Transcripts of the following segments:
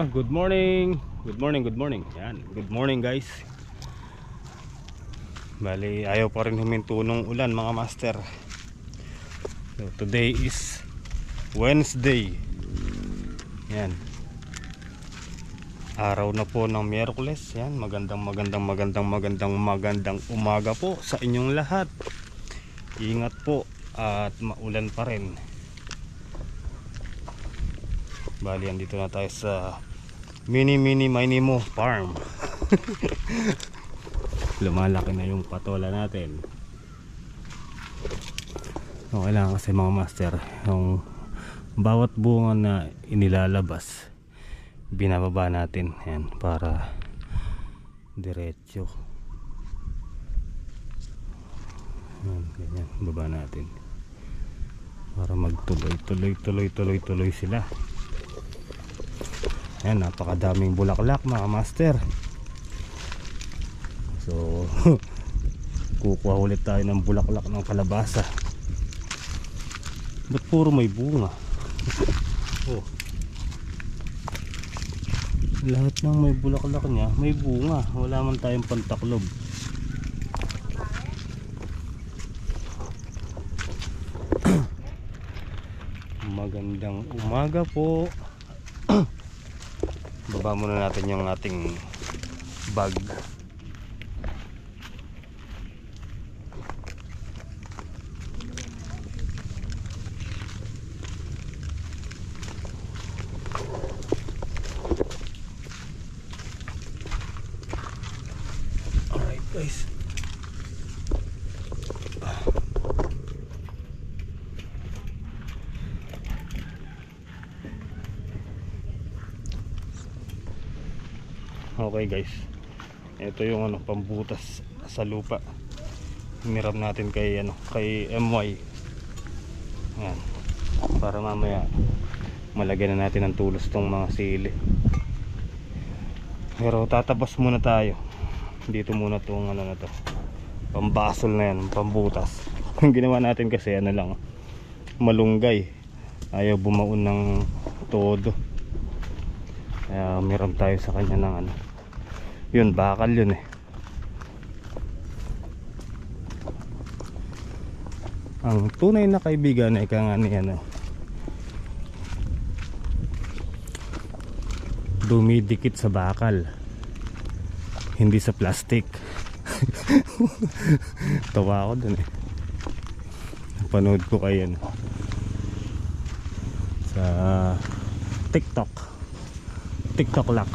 Ano, good morning. Good morning, good morning. Yan, good morning guys. Bali, ayaw pa rin huminto nung ulan mga master. So, today is Wednesday. Yan. Araw na po ng Miyerkules. Yan, magandang umaga po sa inyong lahat. Ingat po at maulan pa rin. Bali, andito na tayo sa mini mo farm. Lumalaki na yung patola natin. Okay lang kasi mga master, yung bawat bunga na inilalabas binababa natin yan para diretso. Yan, ganyan, baba natin para magtuloy sila. Yan, napakadaming bulaklak mga master. So kukuha ulit tayo ng bulaklak ng kalabasa. Ba't puro may bunga? Oh, lahat ng may bulaklak niya may bunga, wala man tayong pantaklob. Magandang umaga po. Baba muna natin yung ating bag. Alright guys. Okay guys, ito yung pambutas sa lupa. Hiniram natin kay MY. Yan. Para mamaya malagyan na natin ng tulos tong mga sili. Pero tatapos muna tayo. Dito muna tong na to. Pambasol na yan, pambutas. Yung ginawa natin kasi lang, malunggay. Ayaw bumaon ng todo. Kaya miram tayo sa kanya ng yun, bakal yun eh. Ang tunay na kaibigan ay ika nga ni dumidikit sa bakal, hindi sa plastic. Tawa ako dun eh. Napanood ko kayo sa TikTok lock.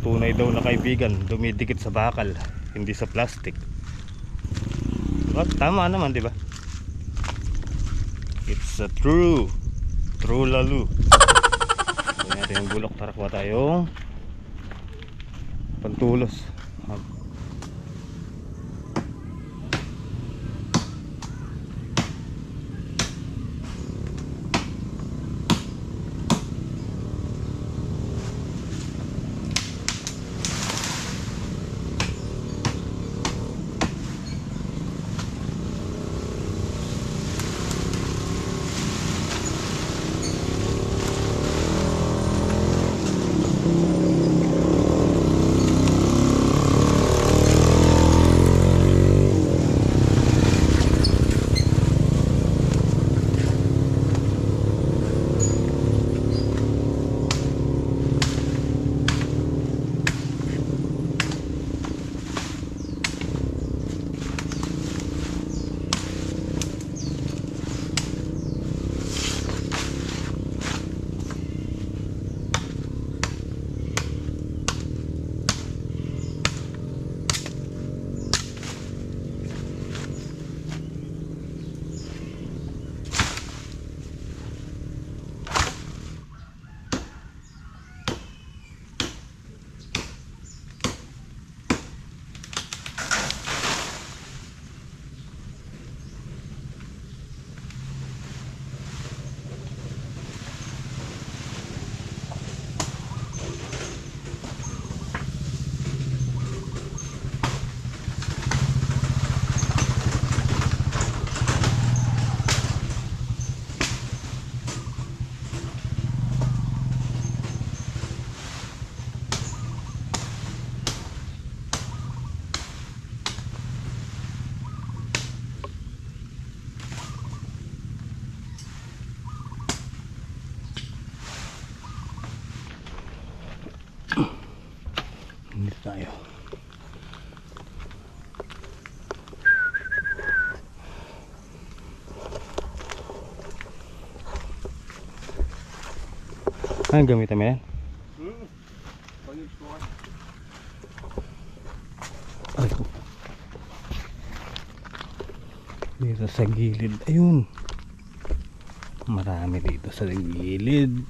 Tunay daw na kaibigan dumidikit sa bakal, hindi sa plastic. Tama naman, di ba? It's a true lalu. Ito natin yung bulok, tara kuha tayong pantulos. tayo. Ano gamitan mo yan? Ay, dito sa gilid, ayun, marami dito sa gilid.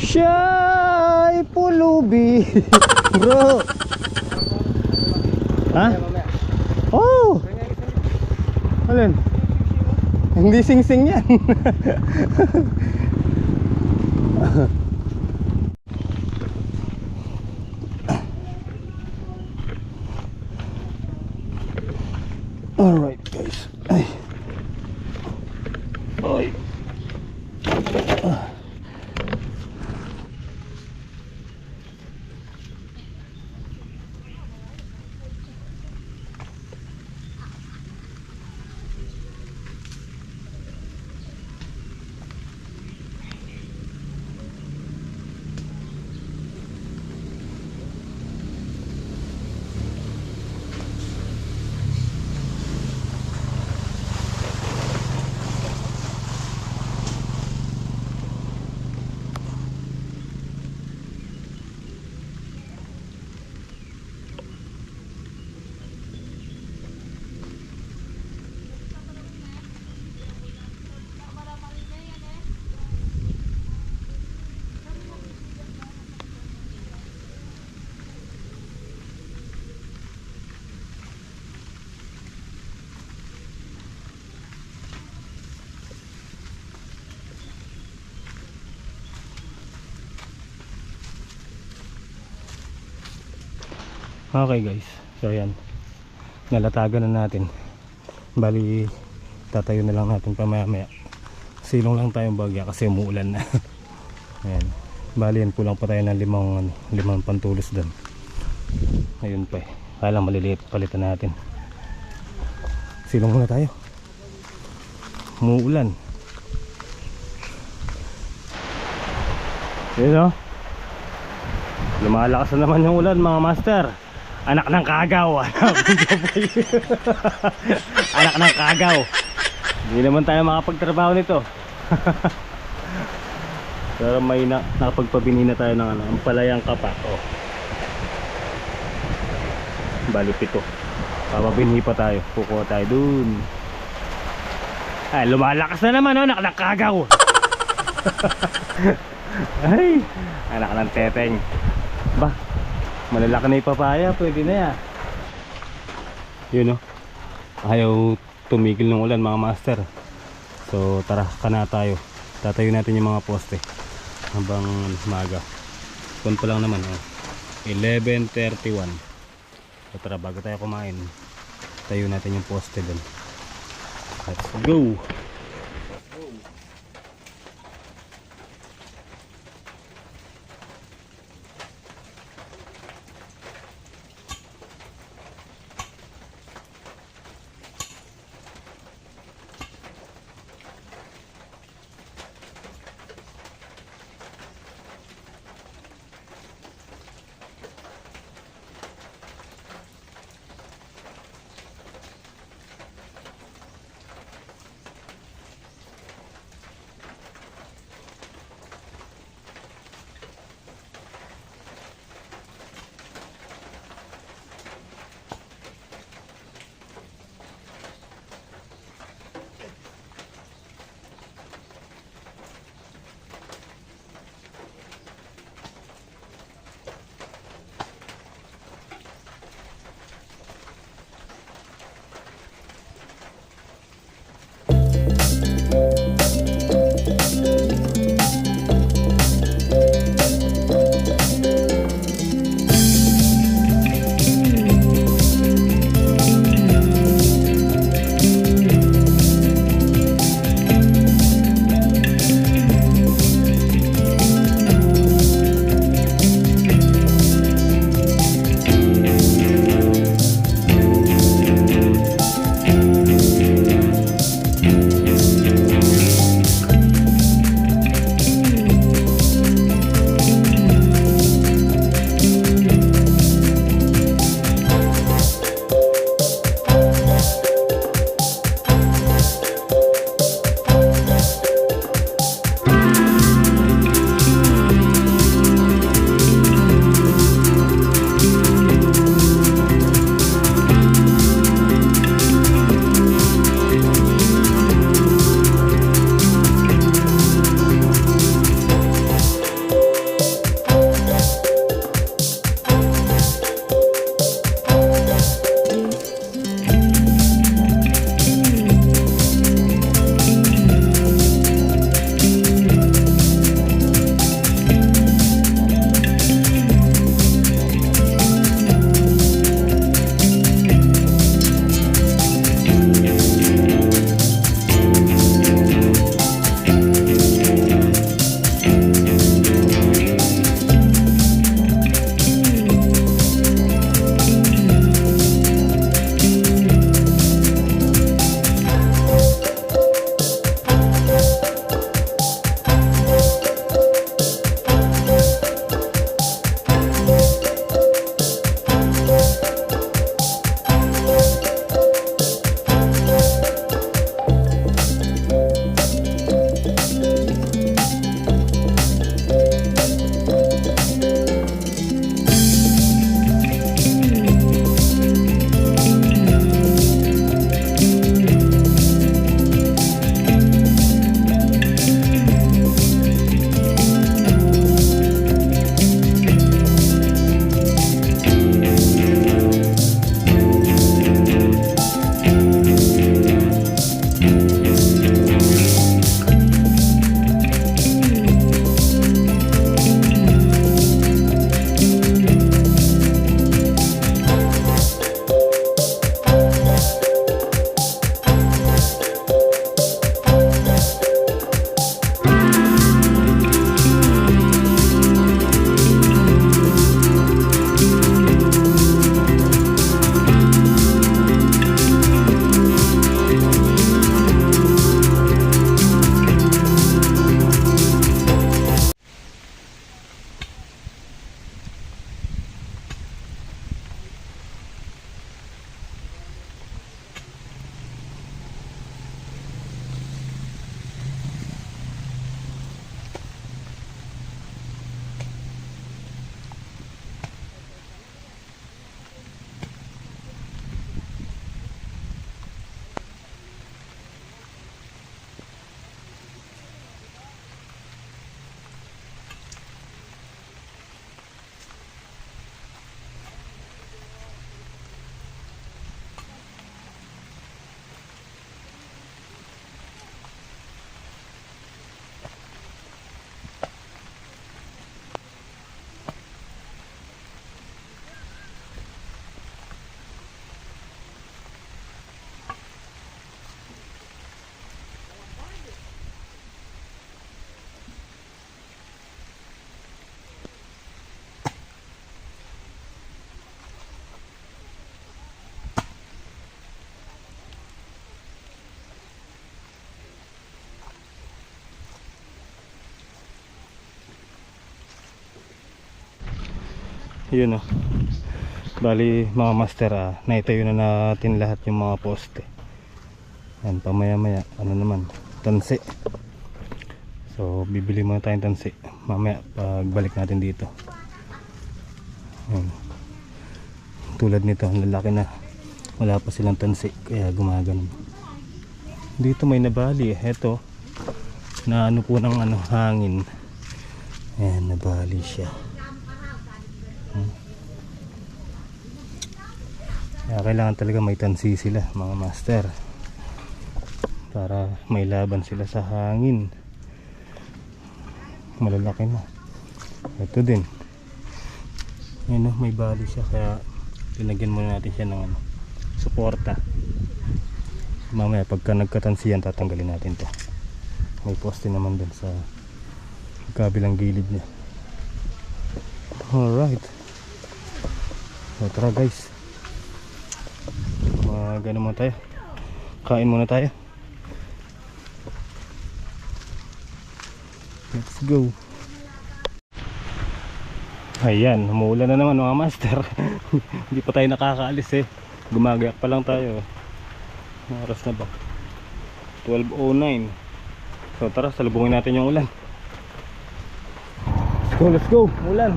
Siya'y pulubi. Bro. Ha? Oh. Alin? Hindi sing-sing yan. Alright guys. Ay. Ay. Okay guys, so ayan, nalatagan na natin. Bali tatayo na lang natin pamaya. Silong lang tayong bagya kasi umuulan na. Ayan, bali yan, kulang pa tayo ng limang pantulos doon. Ayun pa eh, kaya lang maliliit, palitan natin. Silong muna tayo, umuulan. Ayun o, lumalakas na naman yung ulan mga master. Anak ng kagaw. Anak ng kagaw. Hindi naman tayo makapagtrabaho nito. Pero may nakapagpabini na tayo ng ang palayang kapak. Oh. Bali 7. Papabinhi pa tayo. Kukuha tayo dun. Ay, lumalakas na naman oh, anak ng kagaw. Ay, anak ng teteng. Bah, malalaki na yung papaya, pwede na yan. Yun o, ayaw tumigil ng ulan mga master. So tara, kana tayo. Tatayo natin yung mga poste habang maga. Kun pa lang naman 11:31. So tara, bago tayo kumain, tayo natin yung poste dun. Let's go. Yun oh. Bali mga master, naitayo na natin lahat yung mga poste. Yan, pamaya maya ano naman, tansi. So bibili muna tayong tansi mamaya pagbalik natin dito. Yan. Tulad nito, ang lalaki na, wala pa silang tansi kaya gumagano. Dito may nabali, eto na ano po ng ano, hangin. Ayan, nabali siya. Kaya kailangan talaga may tansi sila mga master, para may laban sila sa hangin. Malalaki na. Ito din. Ayan, may bali siya kaya tinagyan muna natin siya ng ano, suporta. Mamaya pagka nagkatansiyan tatanggalin natin to. May poste naman dun sa kabilang gilid niya. Alright, so tara guys, gano'n muna tayo, kain muna tayo. Let's go. Ayan, umuulan na naman mga master. Hindi pa tayo nakakaalis gumagayak pa lang tayo. Oras na ba? 12:09. So tara, salubungin natin yung ulan. Let's go, ulan.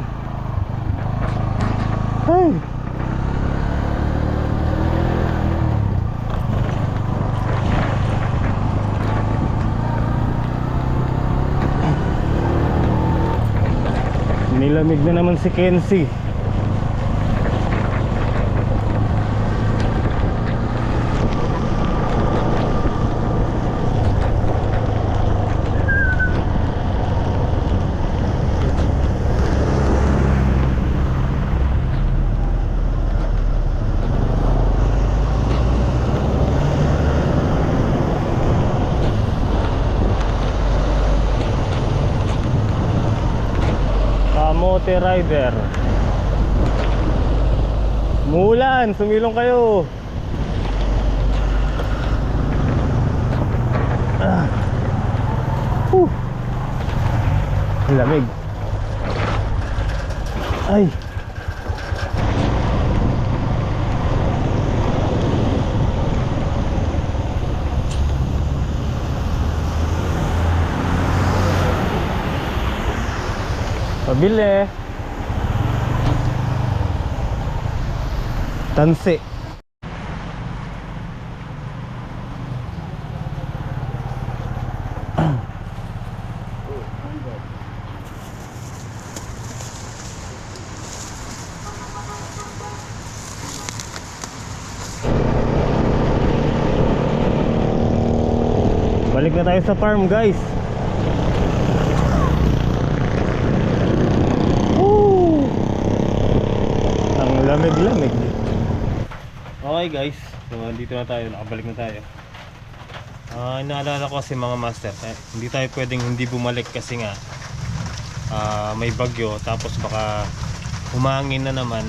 Ay. Nilamig na naman si Kenzie. Kamote rider. Mulan, sumilong kayo. Lamig. Ay. Pabili. Tansi. Balik na tayo sa farm guys. Lamig-lamig. Okay guys, so dito na tayo, nakabalik na tayo. Inaalala ko kasi mga master, hindi tayo pwedeng hindi bumalik kasi nga may bagyo, tapos baka humangin na naman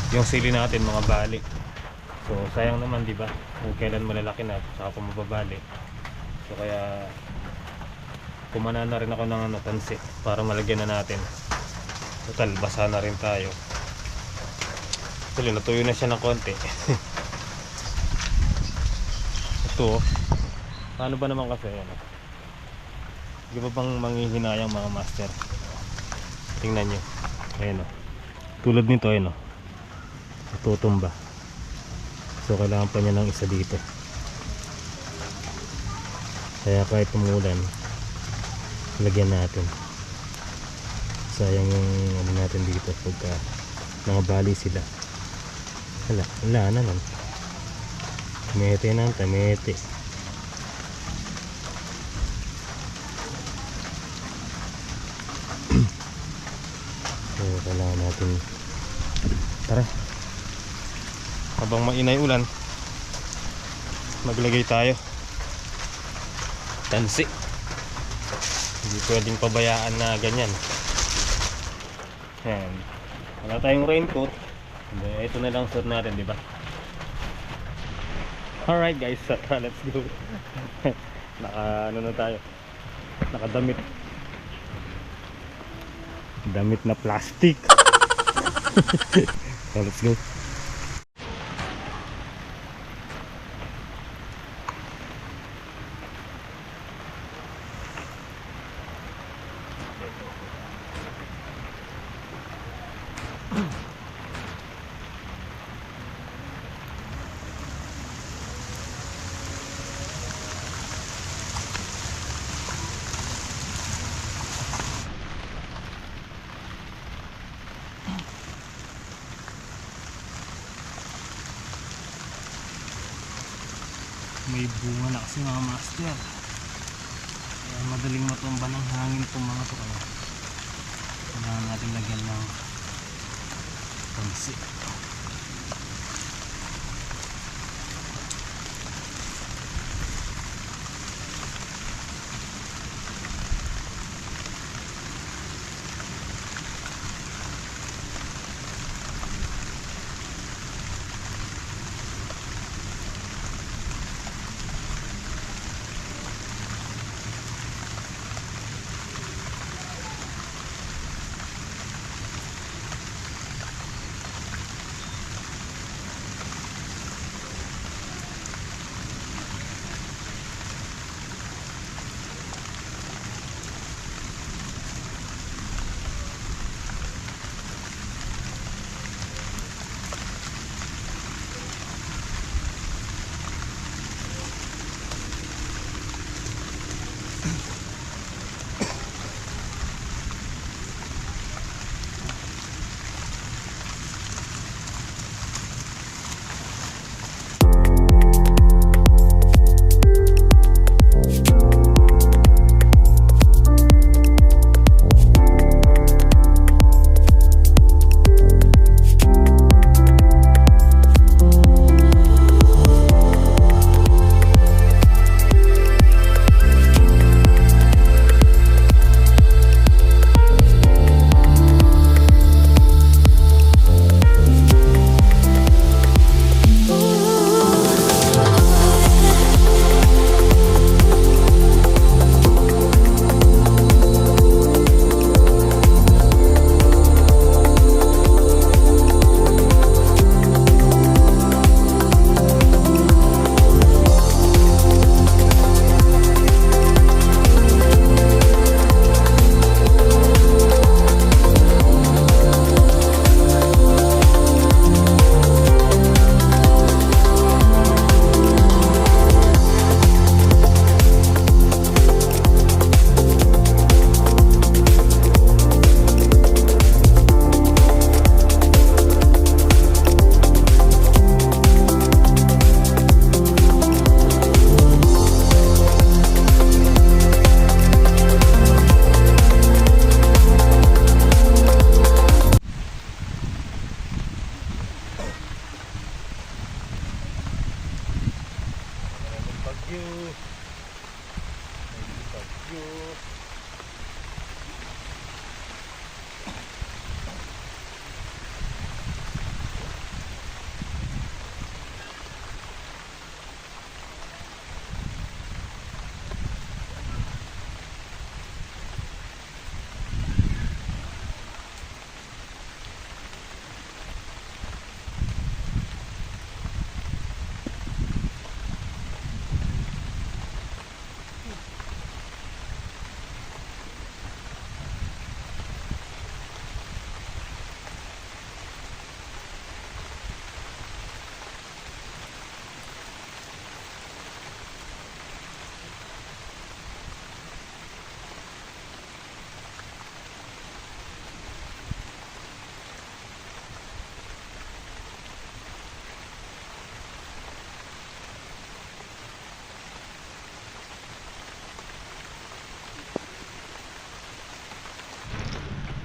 yung sili natin mga bali. So sayang naman, di ba? Kung kailan malalaki na saka kung mababali. So kaya kumana na rin ako ng tansi para malagyan na natin. Total basa na rin tayo. Actually, natuyo na siya ng konti. Ito, paano ba naman kasi ano? Hindi pa bang manghihinayang mga master? Tingnan nyo. Ayan o. Tulad nito, ayan o. Tutumba. So, kailangan pa niya ng isa dito. Kaya kahit umulan, lagyan natin. Sayang yung ano natin dito pagka nakabali sila. Wala naman. Tamete na, tamete. So, kailangan natin. Tara. Habang mainay ulan, maglagay tayo. Tansi. Hindi pwedeng pabayaan na ganyan. Ayan. Wala tayong raincoat. Ito na lang suot natin, di ba? Alright guys, let's go. Ano na tayo? Nakadamit. Damit na plastic. So let's go. May bunga na kasi mga master, kaya madaling matumba ng hangin itong mga to, kaya kailangan natin lagyan ng pansi.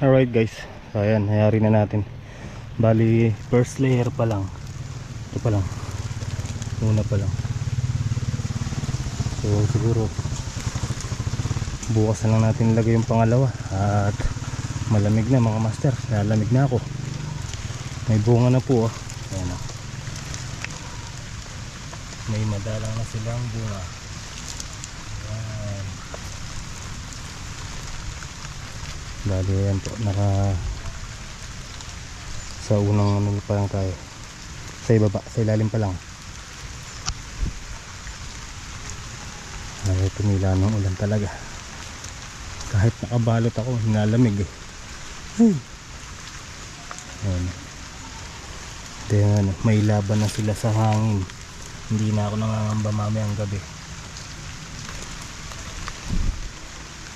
Alright guys, so ayan, hayari na natin. Bali, first layer pa lang. Ito pa lang. Una pa lang. So siguro bukas na lang natin ilagay yung pangalawa. At malamig na mga master, nalamig na ako. May bunga na po oh. Ayan oh. May madalang na silang bunga. Ayan. Bali yan po, naka Nasa unang ano pa lang tayo, sa ibaba, sa ilalim pa lang. Ay, tumila ng ulan talaga. Kahit nakabalot ako, nalamig eh. Ayan. Then ano, may laban na sila sa hangin. Hindi na ako nangangamba mamayang gabi.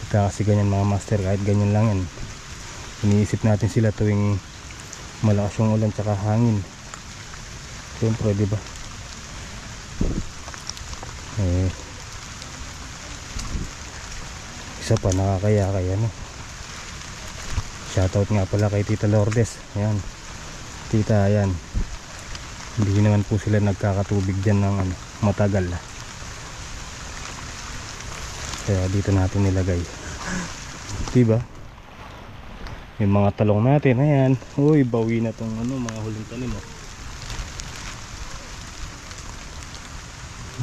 Ito kasi ganyan mga master, kahit ganyan lang yan. Iniisip natin sila tuwing malakas yung ulan tsaka hangin. Siyempre, di ba? Isa pa, nakakaya no. Shoutout nga pala kay Tita Lourdes. Ayan. Tita, ayan. Hindi naman po sila nagkakatubig dyan ng matagal. Kaya dito natin nilagay. Diba? Yung mga talong natin, ayan. Uy, bawi na tong mga huling tanim.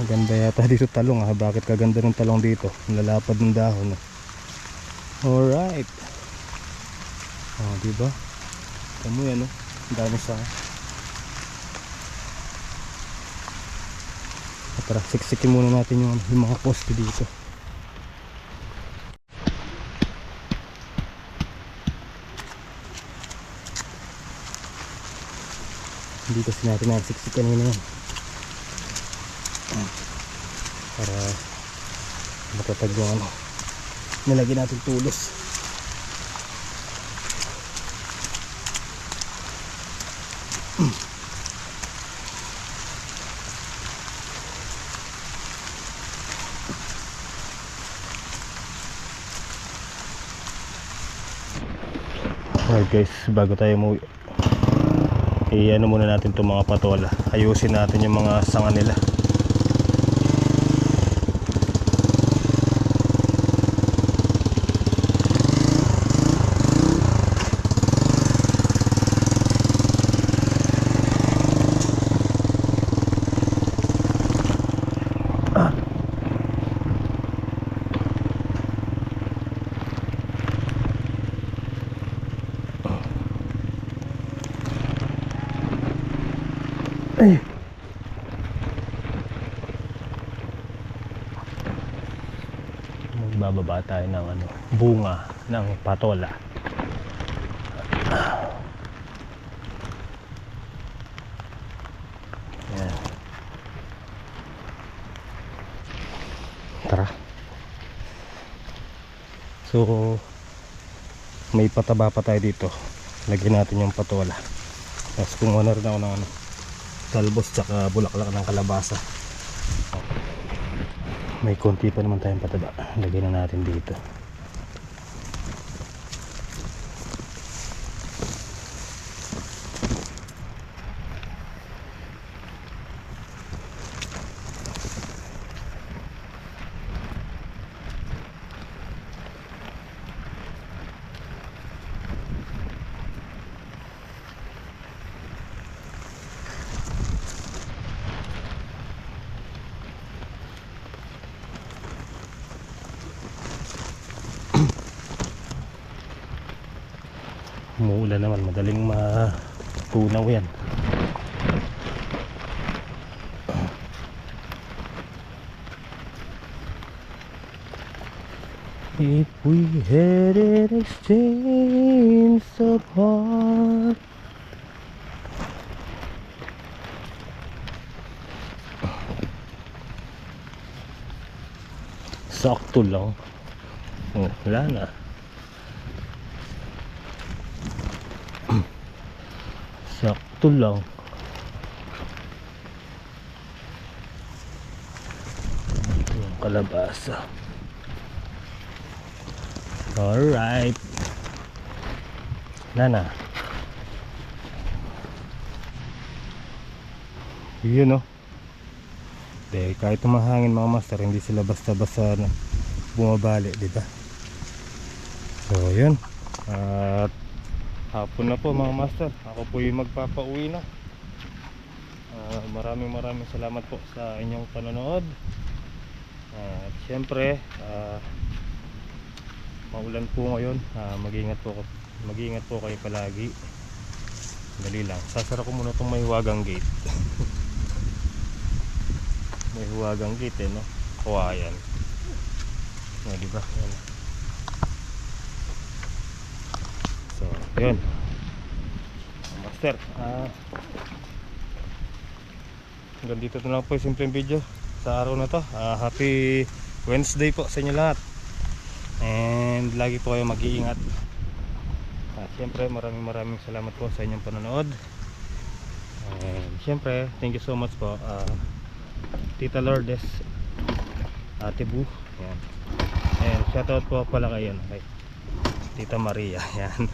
Maganda yata dito talong ha. Bakit kaganda ng talong dito? Lalapad ng dahon. Alright. Oh, diba? Tamo yan Ang dami sa tara, siksikin muna natin yung mga poste dito. Hindi kasi natin nasiksik kanina yan para matatag yung nilagyan natin tulos. Alright guys, bago tayo umuwi, i-ano muna natin itong mga patola. Ayusin natin yung mga sanga nila. Ay. Magbababa tayo ng bunga ng patola. Yan. Tara. So may pataba pa tayo dito. Lagyan natin yung patola. Tapos kumuha na rin ako ng talbos tsaka bulaklak ng kalabasa. May konti pa naman tayong pataba. Lagyan na natin dito. Umuulan naman, madaling matunaw yan. If we had an exchange of heart. Sakto lang. Oh, wala na. Sakto lang. Yung kalabasa. Alright. Nana. Yun Dahil kahit tumahangin mga master, hindi sila basta-basta bumabali, diba? So yun. At hapon na po mga master. Ako po yung magpapauwi na. Maraming salamat po sa inyong panonood. At syempre maulan po ngayon. Mag-ingat po kayo palagi. Dali lang. Sasara ko muna itong may huwagang gate. May huwagang gate eh, no? Kawayan. O, diba? Yan. So, yun. Master, hanggang dito na lang po yung simpleng video sa araw na to. Happy Wednesday po sa inyo lahat. And lagi po kayo mag-iingat. Siyempre maraming salamat po sa inyong panonood. And siyempre thank you so much po Tita Lourdes, Ate Bu, yan. And shoutout po pala kayo kay Tita Maria, yan.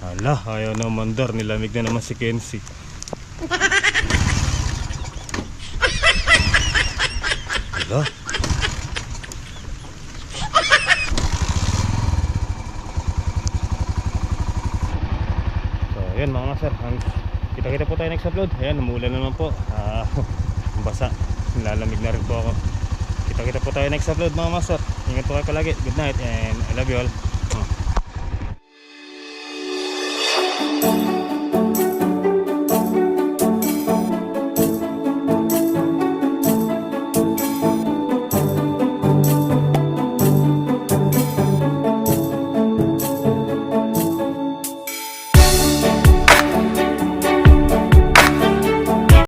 Hala, ayaw na mandar, nilamig na naman si Kenzie. Hala. Ayan mga master, kita-kita po tayo next upload. Ayan, umulan na naman po. Basa, nilalamig na rin po ako. Kita-kita po tayo next upload mga master. Ingat po kayo palagi. Good night and I love you all.